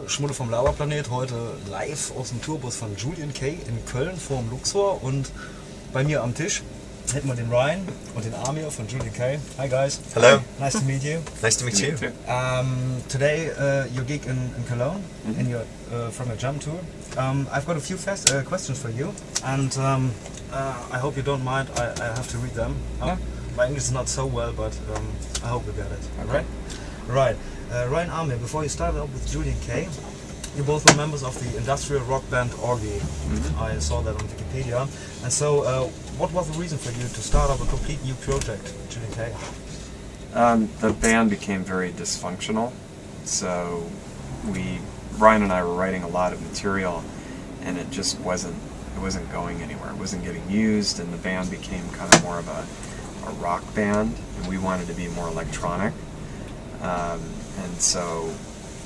Schmuddel vom LaberPlanet, heute live aus dem Tourbus von JULIEN-K in Köln vorm Luxor, und bei mir am Tisch hätten wir den Ryan und den Amir von JULIEN-K. Hi guys. Hello. Nice to meet you. Nice to meet you. Today you gig in Cologne and you're from a jam tour. I've got a few questions for you, and I hope you don't mind. I have to read them. My English is not so well, but I hope you get it. Okay. Right. Ryan, Amir, before you started up with JULIEN-K, you both were members of the industrial rock band Orgy. I saw that on Wikipedia. And so, what was the reason for you to start up a complete new project, JULIEN-K? The band became very dysfunctional, so Ryan and I were writing a lot of material, and it just wasn't going anywhere. It wasn't getting used, and the band became kind of more of a rock band, and we wanted to be more electronic. And so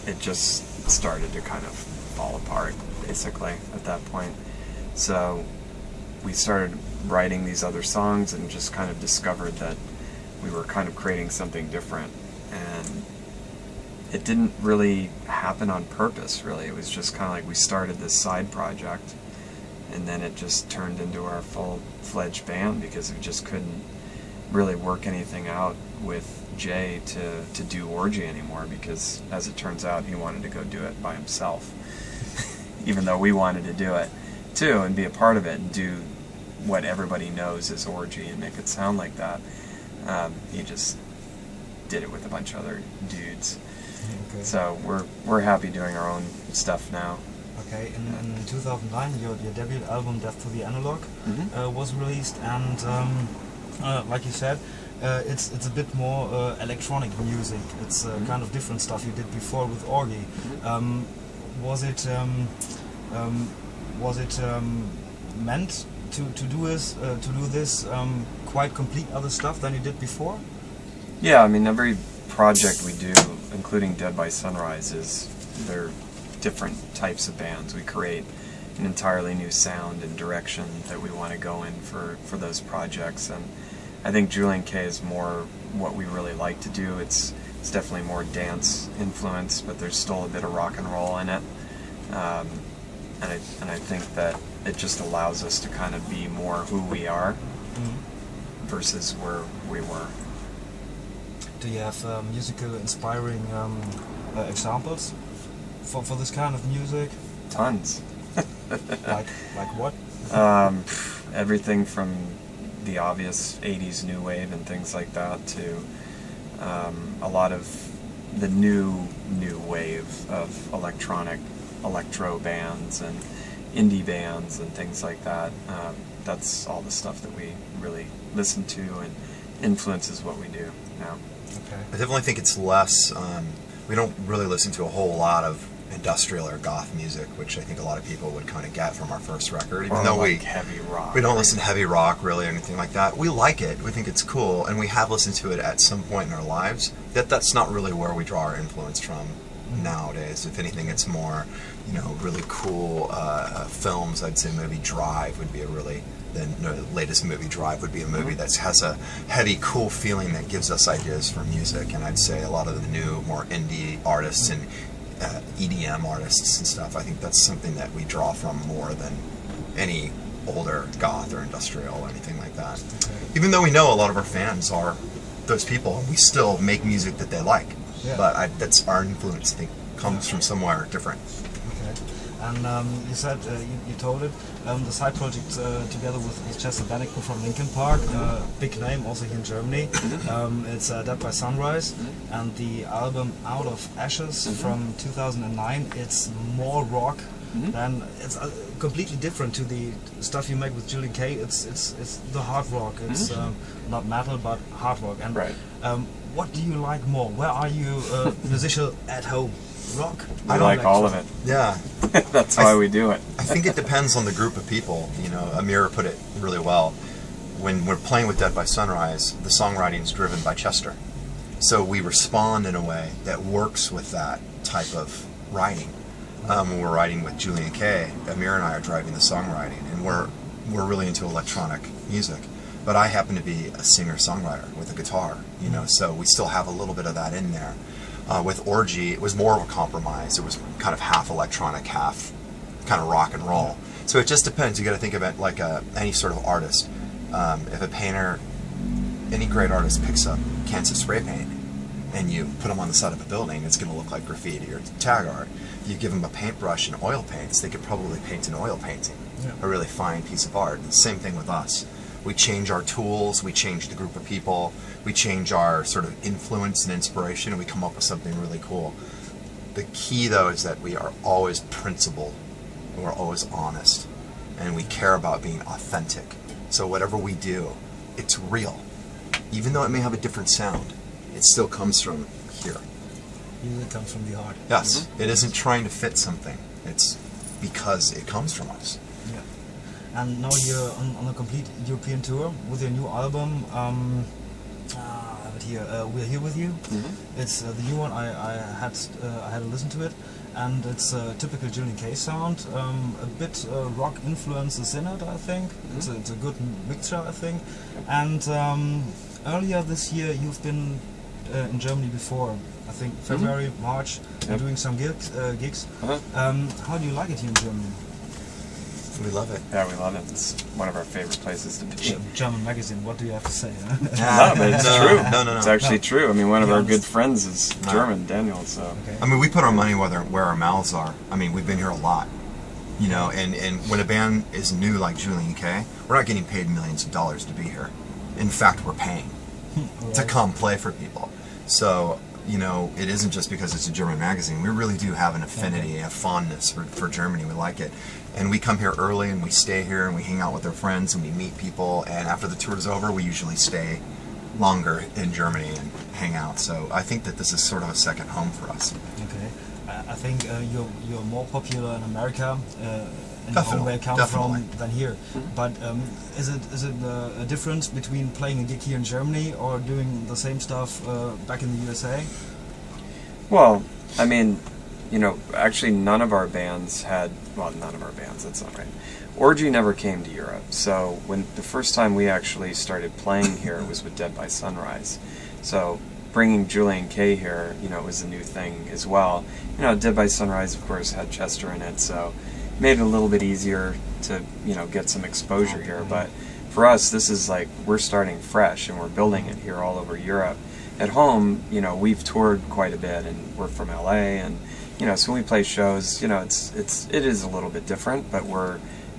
it just started to kind of fall apart, basically, at that point. So we started writing these other songs and just kind of discovered that we were kind of creating something different. And it didn't really happen on purpose, really. It was just kind of like we started this side project, and then it just turned into our full-fledged band because we just couldn't really work anything out with Jay to do Orgy anymore, because as it turns out he wanted to go do it by himself even though we wanted to do it too and be a part of it and do what everybody knows is Orgy and make it sound like that. He just did it with a bunch of other dudes. Okay. So we're happy doing our own stuff now. Okay, in 2009 your debut album Death to the Analog was released, and like you said, it's a bit more electronic music. It's kind of different stuff you did before with Orgy. Was it meant to do this quite complete other stuff than you did before? Yeah, I mean, every project we do, including Dead by Sunrise, they're different types of bands. We create an entirely new sound and direction that we want to go in for those projects, and I think JULIEN-K is more what we really like to do. It's definitely more dance influence, but there's still a bit of rock and roll in it, and I think that it just allows us to kind of be more who we are versus where we were. Do you have musical inspiring examples for this kind of music? Tons. like what? Everything from the obvious 80s new wave and things like that to a lot of the new wave of electro bands and indie bands and things like that. That's all the stuff that we really listen to and influences what we do now. Okay. I definitely think it's less, we don't really listen to a whole lot of industrial or goth music, which I think a lot of people would kind of get from our first record. Even though like heavy rock. We don't listen to heavy rock really or anything like that. We like it. We think it's cool, and we have listened to it at some point in our lives. That's not really where we draw our influence from nowadays. If anything, it's more, really cool films. I'd say maybe Drive would be the latest movie, Drive, would be a movie that has a heavy, cool feeling that gives us ideas for music. And I'd say a lot of the new, more indie artists and EDM artists and stuff, I think that's something that we draw from more than any older goth or industrial or anything like that. Okay. Even though we know a lot of our fans are those people, and we still make music that they like. Yeah. But that's our influence, I think, comes from somewhere different. Okay. And you said, you told it, the side project together with Chester Bennington from Linkin Park, big name also here in Germany. It's Dead by Sunrise, and the album Out of Ashes from 2009. It's more rock than, it's completely different to the stuff you make with JULIEN-K. It's the hard rock. It's not metal but hard rock. And what do you like more? Where are you musician at home? Rock? I like all of it. Yeah. That's why we do it. I think it depends on the group of people. Amir put it really well. When we're playing with Dead by Sunrise, the songwriting is driven by Chester. So we respond in a way that works with that type of writing. When we're writing with JULIEN-K, Amir and I are driving the songwriting, and we're really into electronic music. But I happen to be a singer-songwriter with a guitar, so we still have a little bit of that in there. With Orgy, it was more of a compromise. It was kind of half electronic, half kind of rock and roll. So it just depends. You got to think of it like any sort of artist. If a painter, any great artist picks up cans of spray paint and you put them on the side of a building, it's going to look like graffiti or tag art. If you give them a paintbrush and oil paints, they could probably paint an oil painting, a really fine piece of art. And the same thing with us. We change our tools, we change the group of people, we change our sort of influence and inspiration, and we come up with something really cool. The key, though, is that we are always principled, and we're always honest, and we care about being authentic. So whatever we do, it's real. Even though it may have a different sound, it still comes from here. Usually comes from the heart. Yes, it isn't trying to fit something. It's because it comes from us. Yeah. And now you're on a complete European tour with your new album. I have it here. We're Here With You. It's the new one. I had to listen to it, and it's a typical JULIEN-K sound. A bit rock influences in it, I think. It's a good mixture, I think. And earlier this year, you've been in Germany before. I think February, March. You're doing some gigs. How do you like it here in Germany? We love it. Yeah, we love it. It's one of our favorite places to be. German magazine, what do you have to say? No, but it's true. No. It's actually true. I mean, one of our good friends is German, Daniel, so... Okay. I mean, we put our money where our mouths are. I mean, we've been here a lot. You know, and when a band is new like JULIEN-K, we're not getting paid millions of dollars to be here. In fact, we're paying to come play for people. So, you know, it isn't just because it's a German magazine. We really do have an affinity, a fondness for Germany. We like it. And we come here early and we stay here and we hang out with our friends and we meet people. And after the tour is over, we usually stay longer in Germany and hang out. So I think that this is sort of a second home for us. Okay. I think you're more popular in America, in the home where you come from, than here. But is it a difference between playing a gig here in Germany or doing the same stuff back in the USA? Well, I mean, you know, actually none of our bands had, well, none of our bands, that's not right. Orgy never came to Europe, so when the first time we actually started playing here was with Dead by Sunrise. So bringing JULIEN-K here, you know, was a new thing as well. You know, Dead by Sunrise, of course, had Chester in it, so it made it a little bit easier to, you know, get some exposure here. But for us, this is like, we're starting fresh and we're building it here all over Europe. At home, you know, we've toured quite a bit, and we're from LA, and you know, so when we play shows, you know, it is a little bit different, but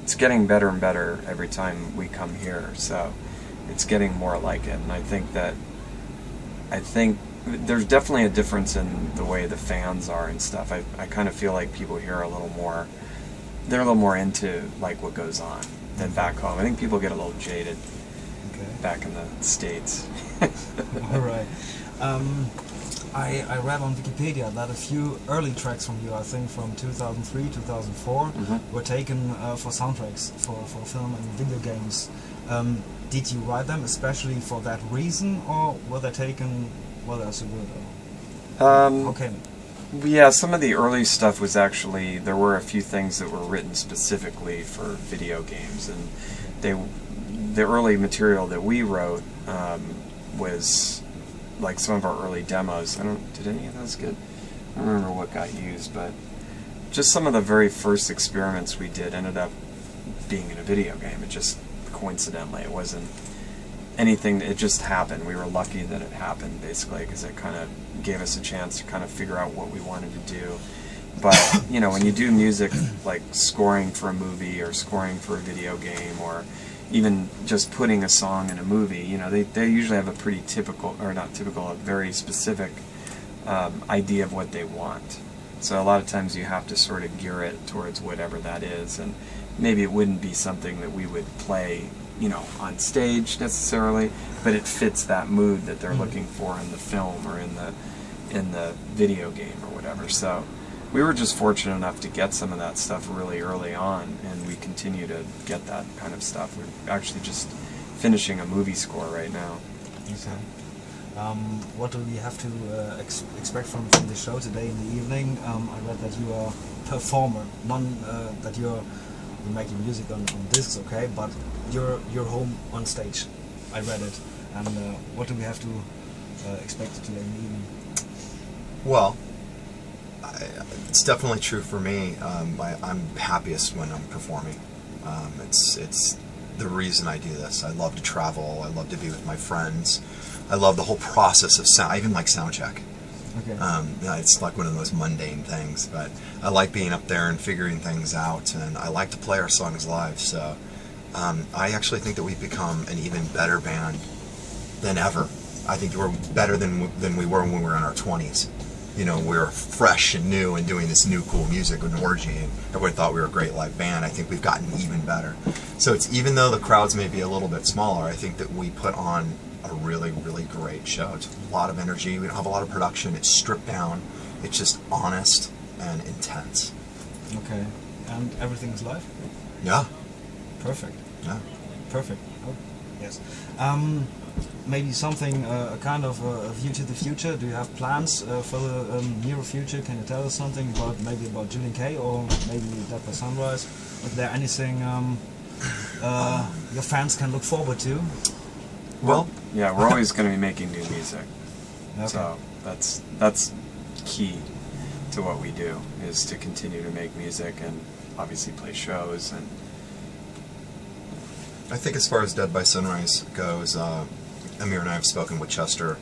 it's getting better and better every time we come here. So it's getting more like it, and I think there's definitely a difference in the way the fans are and stuff. I kind of feel like people here are a little more into like what goes on than back home. I think people get a little jaded back in the States. All right. I read on Wikipedia that a few early tracks from you, I think from 2003, 2004, were taken for soundtracks for film and video games. Did you write them especially for that reason, or were they taken, well, that's a good... okay. Yeah, some of the early stuff was actually, there were a few things that were written specifically for video games, and the early material that we wrote was like some of our early demos. Did any of those get, I don't remember what got used, but just some of the very first experiments we did ended up being in a video game. It just coincidentally, it wasn't anything, it just happened. We were lucky that it happened, basically, because it kind of gave us a chance to kind of figure out what we wanted to do. But, you know, when you do music like scoring for a movie or scoring for a video game, or even just putting a song in a movie, you know, they usually have a pretty typical, or not typical, a very specific idea of what they want. So a lot of times you have to sort of gear it towards whatever that is, and maybe it wouldn't be something that we would play, you know, on stage necessarily, but it fits that mood that they're looking for in the film or in the video game or whatever. So we were just fortunate enough to get some of that stuff really early on, and we continue to get that kind of stuff. We're actually just finishing a movie score right now. Okay. What do we have to expect from the show today in the evening? I read that you are a performer, that you're making music on discs, okay, but you're home on stage. I read it. And what do we have to expect today in the evening? Well, it's definitely true for me. I'm happiest when I'm performing. It's the reason I do this. I love to travel. I love to be with my friends. I love the whole process of sound. I even like sound check. Okay. It's like one of those mundane things, but I like being up there and figuring things out, and I like to play our songs live. So I actually think that we've become an even better band than ever. I think we're better than we were when we were in our 20s. You know, we were fresh and new and doing this new cool music with Orgy, and everybody thought we were a great live band. I think we've gotten even better. So it's, even though the crowds may be a little bit smaller, I think that we put on a really, really great show. It's a lot of energy. We don't have a lot of production. It's stripped down. It's just honest and intense. Okay. And everything is live? Yeah. Perfect. Yeah. Perfect. Oh, yes. Maybe something, a kind of a view to the future. Do you have plans for the near future? Can you tell us something about maybe about JULIEN-K or maybe Dead by Sunrise? Is there anything your fans can look forward to? Well, yeah, we're always going to be making new music. Okay. So that's key to what we do, is to continue to make music and obviously play shows. And I think as far as Dead by Sunrise goes, Amir and I have spoken with Chester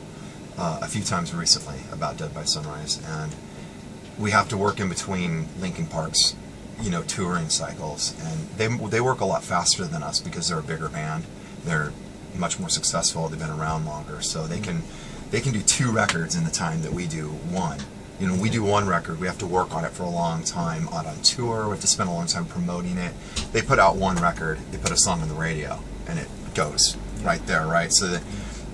a few times recently about Dead by Sunrise, and we have to work in between Linkin Park's, you know, touring cycles, and they work a lot faster than us because they're a bigger band. They're much more successful. They've been around longer, so they can do 2 records in the time that we do 1. You know, we do 1 record, we have to work on it for a long time, out on tour, we have to spend a long time promoting it. They put out 1 record, they put a song on the radio, and it goes right there, right? So that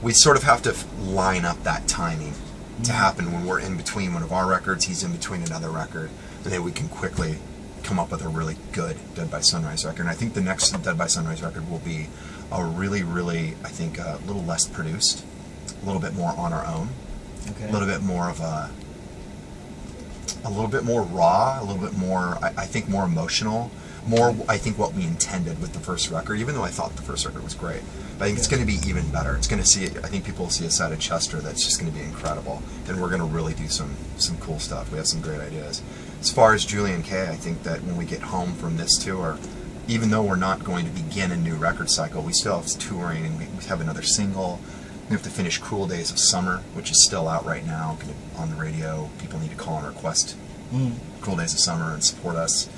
we sort of have to line up that timing to happen when we're in between one of our records, he's in between another record, and then we can quickly come up with a really good Dead by Sunrise record. And I think the next Dead by Sunrise record will be a really, really, I think, a little less produced, a little bit more on our own, Okay. a little bit more of a little bit more raw, a little bit more, I think, more emotional, more, I think, what we intended with the first record, even though I thought the first record was great. But I think it's going to be even better. It's going to see, I think people will see a side of Chester that's just going to be incredible, and we're going to really do some cool stuff. We have some great ideas. As far as JULIEN-K, I think that when we get home from this tour, even though we're not going to begin a new record cycle, we still have touring, and we have another single. We have to finish Cruel Days of Summer, which is still out right now on the radio. People need to call and request Cruel Days of Summer and support us.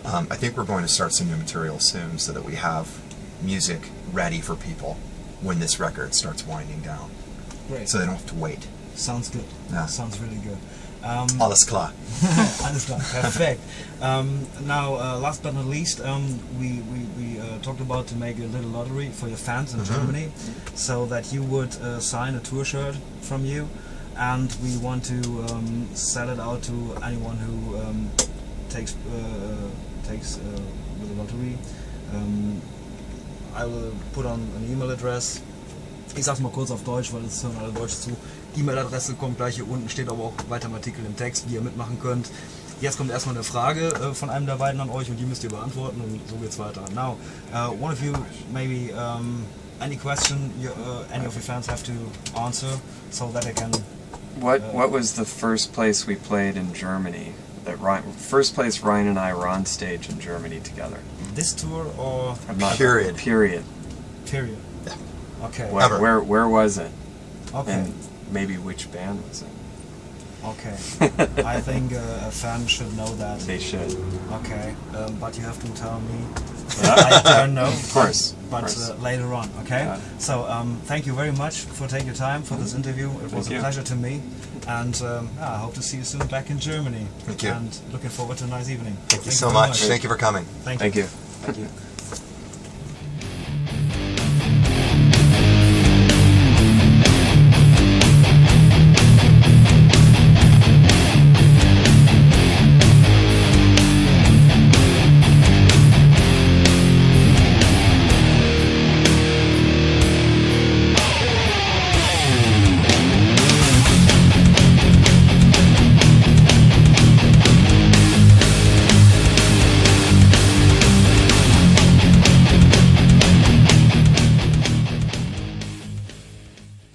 I think we're going to start some new material soon so that we have music ready for people when this record starts winding down. Great. So they don't have to wait. Sounds good. Yeah. Sounds really good. Alles klar. Alles klar. Perfect. Now, last but not least, we talked about to make a little lottery for your fans in Germany, so that you would sign a tour shirt from you, and we want to sell it out to anyone who takes with the lottery. I will put on an email address. Ich sag's mal kurz auf Deutsch, weil es hören alle Deutsch zu. E-Mail-Adresse kommt gleich hier unten, steht aber auch weiter im Artikel im Text, wie ihr mitmachen könnt. Jetzt kommt erstmal eine Frage von einem der beiden an euch und die müsst ihr beantworten und so geht's weiter. Now, one of you, maybe any question any of your fans have to answer so that I can... What was the first place we played in Germany? First place Ryan and I were on stage in Germany together. This tour or... Period. Period. Period. Yeah. Okay. Where was it? Okay. And maybe which band was it? Okay. I think a fan should know that. They should. Okay. But you have to tell me. Yeah. I don't know. Of course. But later on, okay? Yeah. So, thank you very much for taking your time for this interview. It was a pleasure to me. And I hope to see you soon back in Germany. Thank you. And looking forward to a nice evening. Thank you so much. Thank you for coming. Thank you. Thank you.